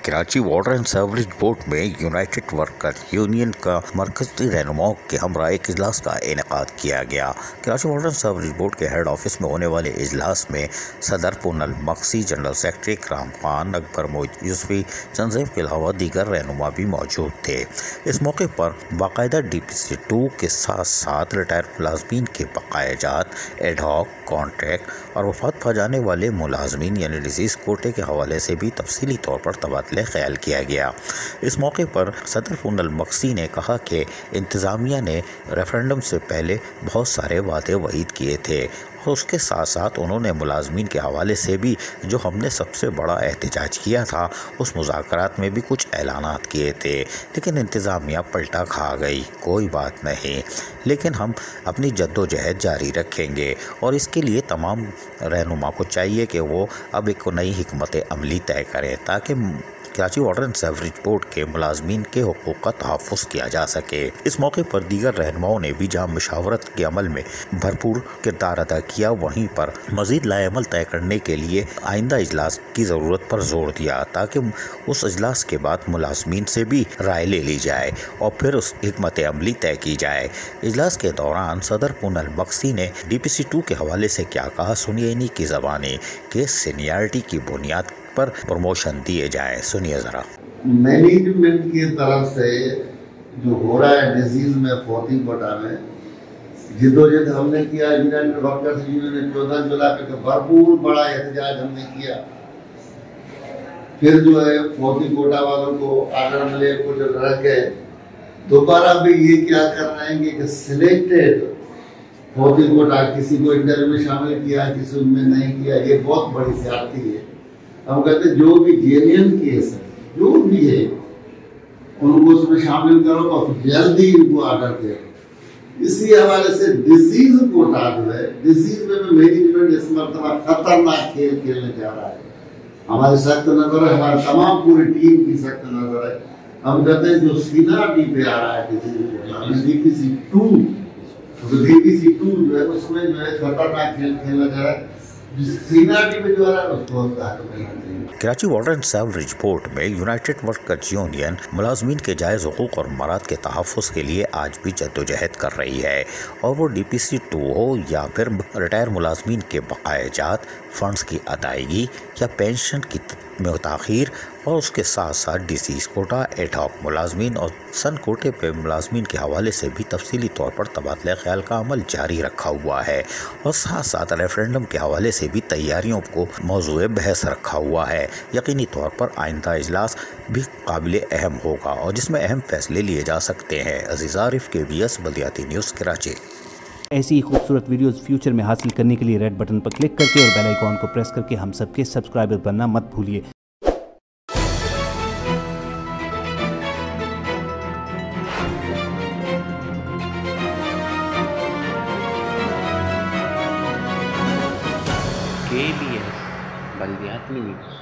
Karachi water and sewerage board में United worker union का मरकजी रहनुमाओं के हमरा एक इजलास का इनेकाद किया गया। Karachi water and sewerage board के हेड ऑफिस में होने वाले इजलास में सदर पूनल मक्सी, जनरल सेक्रेटरी इकराम खान, अकबर मोइद यूसुफी, तंजीम के अलावा दीगर रहनुमा भी मौजूद थे। इस मौके पर बाकायदा DPC 2 के साथ साथ रिटायर मुलाजमीन के बकायाजात, एडहॉक, कॉन्ट्रैक्ट और वफात पा जाने वाले मुलाजमीन यानी डिसीज कोटे के हवाले से भी तफसीली तौर पर तबादला ख्याल किया गया। इस मौके पर सदर पूनल मक्सी ने कहा कि इंतज़ामिया ने रेफरेंडम से पहले बहुत सारे वादे वईद किए थे और उसके साथ साथ उन्होंने मुलाजमीन के हवाले से भी जो हमने सबसे बड़ा एहतजाज किया था उस मुज़ाकरात में भी कुछ ऐलानात किए थे, लेकिन इंतज़ामिया पलटा खा गई। कोई बात नहीं, लेकिन हम अपनी जद्दोजहद जारी रखेंगे और इसके लिए तमाम रहनुमा को चाहिए कि वो अब एक नई हिकमत अमली तय करें ताकि Karachi water and sewerage board के मुलाजमीन के हुकूक का तहफ़्फ़ुज़ किया जा सके। इस मौके पर दीगर रहनुमाओं ने भी जहाँ मशावरत के अमल में भरपूर किरदार अदा किया, वहीं पर मज़ीद लाएमल तय करने के लिए आइंदा इजलास की ज़रूरत पर जोर दिया ताकि उस इजलास के बाद मुलाजमीन से भी राय ले ली जाए और फिर उस हिकमत अमली तय की जाए। इजलास के दौरान सदर पूनल मक्सी ने DPC 2 के हवाले से क्या कहा, सुनिए इन्हीं की ज़बानी कि सीनियरिटी की बुनियाद पर प्रमोशन दिए जाए। सुनिए जरा। मैनेजमेंट की तरफ से जो हो रहा है डिजीज में फौती कोटा में जिद्दोजहद हमने किया, यूनाइटेड वर्कर्स यूनियन ने 14 जुलाई पे भरपूर बड़ा एहतजाज हमने किया। फिर जो है फौती कोटा वालों को आर्डर मिले, कुछ रह गए। दोबारा भी ये क्या कर रहे हैं कि सिलेक्टेड फौती कोटा किसी को इंटरव्यू में शामिल किया, किसी में नहीं किया, ये बहुत बड़ी ज्यादती है। हम कहते हैं जो भी जेन्युइन केस है, जो भी है, उनको उसमें शामिल करो और जल्दी इनको आर्डर करो। इसी हवाले से डिसीज कोटा जो है, डिसीज में मैनेजमेंट इस मरतबा खतरनाक खेल खेलने जा रहा है। हमारी सख्त नजर है, हमारी तमाम पूरी टीम की सख्त नजर है। हम कहते हैं जो सीनियरिटी पे आ रहा है DPC 2, तो DPC 2 जो है उसमें जो है खतरनाक खेल खेला जा रहा है। Karachi water and sewerage board में यूनाइटेड वर्कर्स यूनियन मुलाजमीन के जायज़ हुकूक और मराद के तहफ़्फ़ुज़ के लिए आज भी जद्दोजहद कर रही है और वो DPC 2 हो या फिर रिटायर मुलाजमीन के बकायाजात, फ़ंड्स की अदायगी या पेंशन की में ताख़ीर और उसके साथ साथ डिसीज़ कोटा, एडहॉक मुलाजमीन और सन कोटे पे मुलाजमीन के हवाले से भी तफसीली तौर पर तबादला ख्याल का अमल जारी रखा हुआ है और साथ साथ रेफरेंडम के हवाले से भी तैयारियों को मौज़ूए बहस रखा हुआ है। यकीनी तौर पर आइंदा इजलास भी काबिल अहम होगा और जिसमें अहम फैसले लिए जा सकते हैं। अज़ीज़ आरिफ, KBS बल्दियाती न्यूज़, कराची। ऐसी ही खूबसूरत वीडियोस फ्यूचर में हासिल करने के लिए रेड बटन पर क्लिक करके और बेल आइकॉन को प्रेस करके हम सबके सब्सक्राइबर बनना मत भूलिए। KBS बल्दियाती न्यूज़।